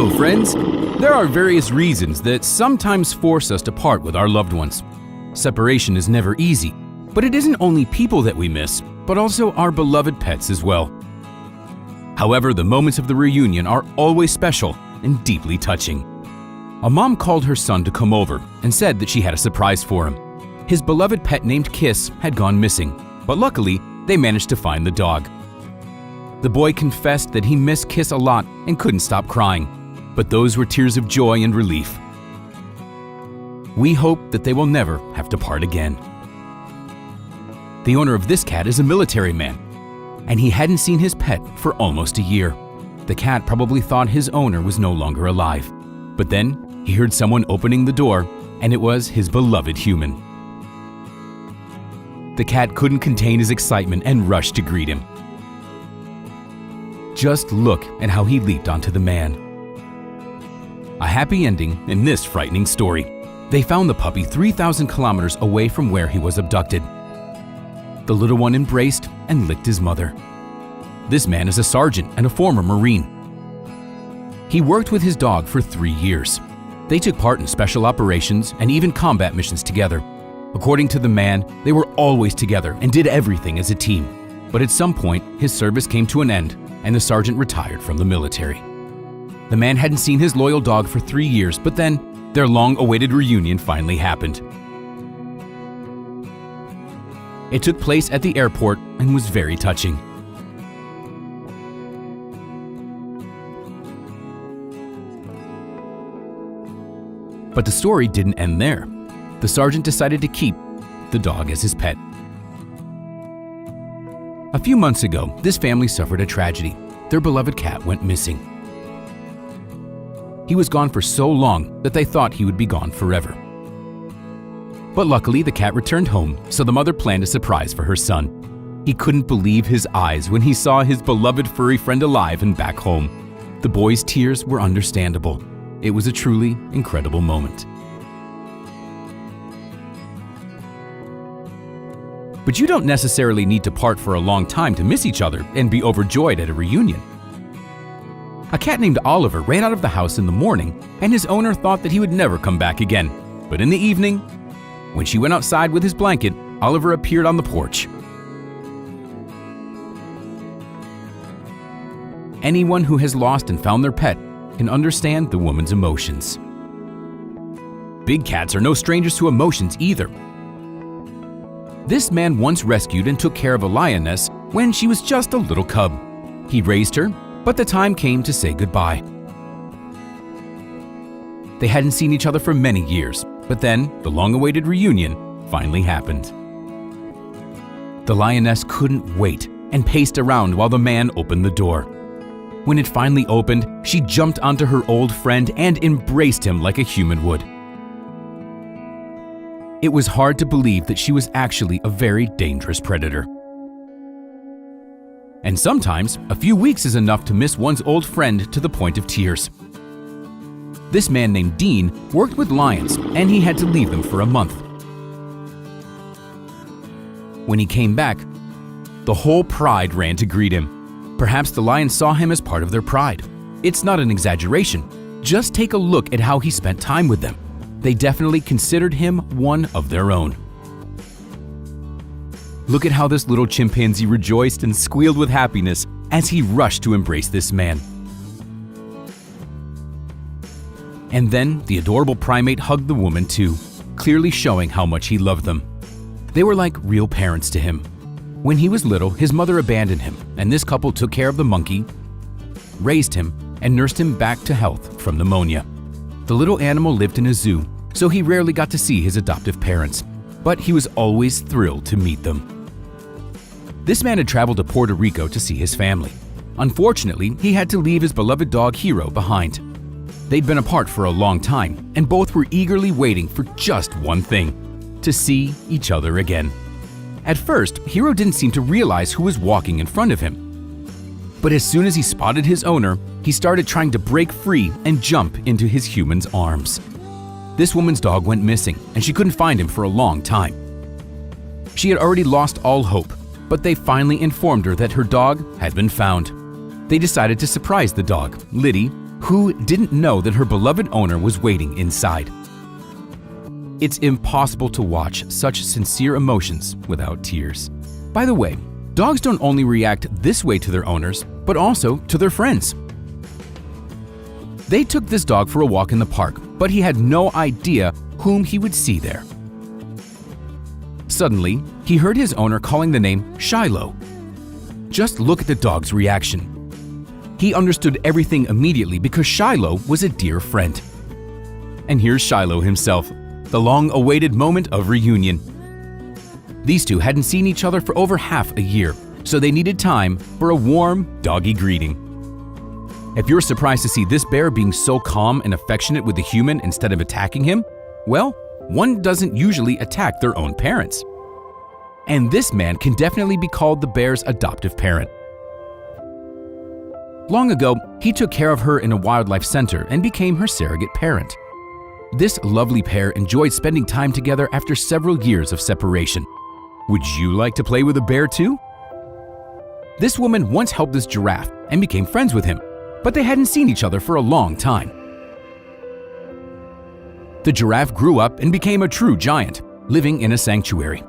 Hello, friends! There are various reasons that sometimes force us to part with our loved ones. Separation is never easy, but it isn't only people that we miss, but also our beloved pets as well. However, the moments of the reunion are always special and deeply touching. A mom called her son to come over and said that she had a surprise for him. His beloved pet named Kiss had gone missing, but luckily, they managed to find the dog. The boy confessed that he missed Kiss a lot and couldn't stop crying, but those were tears of joy and relief. We hope that they will never have to part again. The owner of this cat is a military man, and he hadn't seen his pet for almost a year. The cat probably thought his owner was no longer alive, but then he heard someone opening the door, and it was his beloved human. The cat couldn't contain his excitement and rushed to greet him. Just look at how he leaped onto the man. A happy ending in this frightening story. They found the puppy 3,000 kilometers away from where he was abducted. The little one embraced and licked his mother. This man is a sergeant and a former Marine. He worked with his dog for 3 years. They took part in special operations and even combat missions together. According to the man, they were always together and did everything as a team. But at some point, his service came to an end and the sergeant retired from the military. The man hadn't seen his loyal dog for 3 years, but then their long-awaited reunion finally happened. It took place at the airport and was very touching. But the story didn't end there. The sergeant decided to keep the dog as his pet. A few months ago, this family suffered a tragedy. Their beloved cat went missing. He was gone for so long that they thought he would be gone forever. But luckily, the cat returned home, so the mother planned a surprise for her son. He couldn't believe his eyes when he saw his beloved furry friend alive and back home. The boy's tears were understandable. It was a truly incredible moment. But you don't necessarily need to part for a long time to miss each other and be overjoyed at a reunion. A cat named Oliver ran out of the house in the morning, and his owner thought that he would never come back again. But in the evening, when she went outside with his blanket, Oliver appeared on the porch. Anyone who has lost and found their pet can understand the woman's emotions. Big cats are no strangers to emotions either. This man once rescued and took care of a lioness when she was just a little cub. He raised her, but the time came to say goodbye. They hadn't seen each other for many years, but then the long-awaited reunion finally happened. The lioness couldn't wait and paced around while the man opened the door. When it finally opened, she jumped onto her old friend and embraced him like a human would. It was hard to believe that she was actually a very dangerous predator. And sometimes, a few weeks is enough to miss one's old friend to the point of tears. This man named Dean worked with lions, and he had to leave them for a month. When he came back, the whole pride ran to greet him. Perhaps the lions saw him as part of their pride. It's not an exaggeration. Just take a look at how he spent time with them. They definitely considered him one of their own. Look at how this little chimpanzee rejoiced and squealed with happiness as he rushed to embrace this man. And then the adorable primate hugged the woman too, clearly showing how much he loved them. They were like real parents to him. When he was little, his mother abandoned him, and this couple took care of the monkey, raised him, and nursed him back to health from pneumonia. The little animal lived in a zoo, so he rarely got to see his adoptive parents, but he was always thrilled to meet them. This man had traveled to Puerto Rico to see his family. Unfortunately, he had to leave his beloved dog Hero behind. They'd been apart for a long time, and both were eagerly waiting for just one thing: to see each other again. At first, Hero didn't seem to realize who was walking in front of him. But as soon as he spotted his owner, he started trying to break free and jump into his human's arms. This woman's dog went missing, and she couldn't find him for a long time. She had already lost all hope, but they finally informed her that her dog had been found. They decided to surprise the dog, Liddy, Who didn't know that her beloved owner was waiting inside? It's impossible to watch such sincere emotions without tears. By the way, dogs don't only react this way to their owners, but also to their friends. They took this dog for a walk in the park, but he had no idea whom he would see there. Suddenly, he heard his owner calling the name Shiloh. Just look at the dog's reaction. He understood everything immediately because Shiloh was a dear friend. And here's Shiloh himself, the long-awaited moment of reunion. These two hadn't seen each other for over half a year, so they needed time for a warm, doggy greeting. If you're surprised to see this bear being so calm and affectionate with the human instead of attacking him, well, one doesn't usually attack their own parents. And this man can definitely be called the bear's adoptive parent. Long ago, he took care of her in a wildlife center and became her surrogate parent. This lovely pair enjoyed spending time together after several years of separation. Would you like to play with a bear too? This woman once helped this giraffe and became friends with him, but they hadn't seen each other for a long time. The giraffe grew up and became a true giant, living in a sanctuary.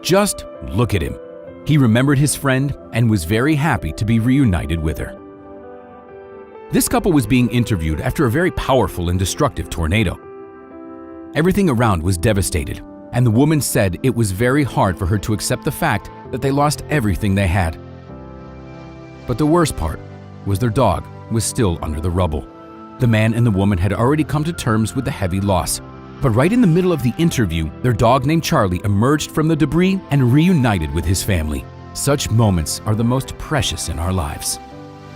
Just look at him. He remembered his friend and was very happy to be reunited with her. This couple was being interviewed after a very powerful and destructive tornado. Everything around was devastated, and the woman said it was very hard for her to accept the fact that they lost everything they had. But the worst part was their dog was still under the rubble. The man and the woman had already come to terms with the heavy loss. But right in the middle of the interview, their dog named Charlie emerged from the debris and reunited with his family. Such moments are the most precious in our lives.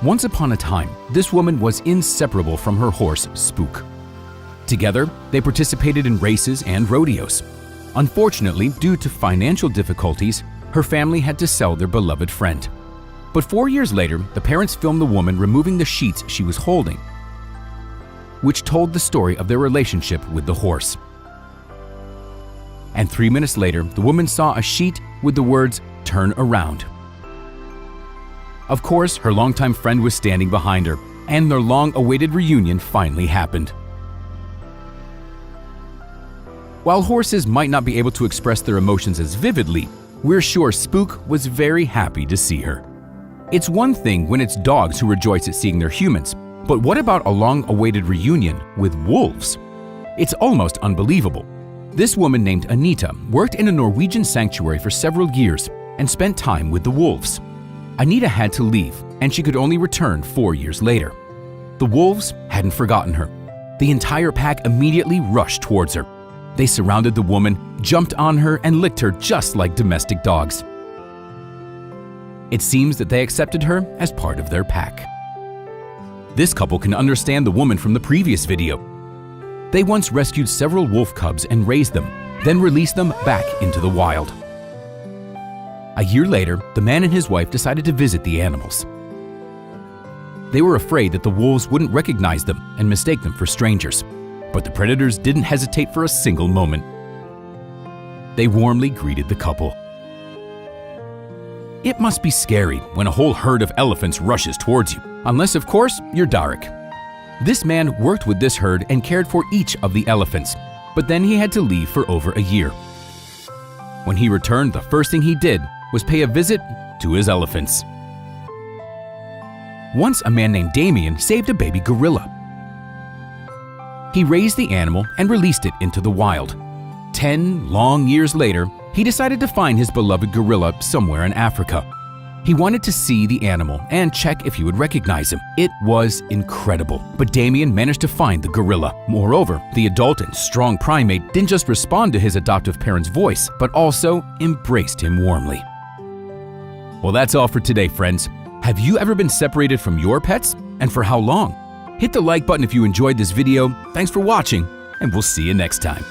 Once upon a time, this woman was inseparable from her horse, Spook. Together, they participated in races and rodeos. Unfortunately, due to financial difficulties, her family had to sell their beloved friend. But 4 years later, the parents filmed the woman removing the sheets she was holding, which told the story of their relationship with the horse. And 3 minutes later, the woman saw a sheet with the words, "Turn around." Of course, her longtime friend was standing behind her, and their long-awaited reunion finally happened. While horses might not be able to express their emotions as vividly, we're sure Spook was very happy to see her. It's one thing when it's dogs who rejoice at seeing their humans, but what about a long-awaited reunion with wolves? It's almost unbelievable. This woman named Anita worked in a Norwegian sanctuary for several years and spent time with the wolves. Anita had to leave, and she could only return 4 years later. The wolves hadn't forgotten her. The entire pack immediately rushed towards her. They surrounded the woman, jumped on her, and licked her just like domestic dogs. It seems that they accepted her as part of their pack. This couple can understand the woman from the previous video. They once rescued several wolf cubs and raised them, then released them back into the wild. A year later, the man and his wife decided to visit the animals. They were afraid that the wolves wouldn't recognize them and mistake them for strangers, but the predators didn't hesitate for a single moment. They warmly greeted the couple. It must be scary when a whole herd of elephants rushes towards you, unless of course you're Derek. This man worked with this herd and cared for each of the elephants, but then he had to leave for over a year. When he returned, the first thing he did was pay a visit to his elephants. Once a man named Damien saved a baby gorilla. He raised the animal and released it into the wild. 10 long years later, he decided to find his beloved gorilla somewhere in Africa. He wanted to see the animal and check if he would recognize him. It was incredible, but Damien managed to find the gorilla. Moreover, the adult and strong primate didn't just respond to his adoptive parent's voice, but also embraced him warmly. Well, that's all for today, friends. Have you ever been separated from your pets, and for how long? Hit the like button if you enjoyed this video. Thanks for watching, and we'll see you next time.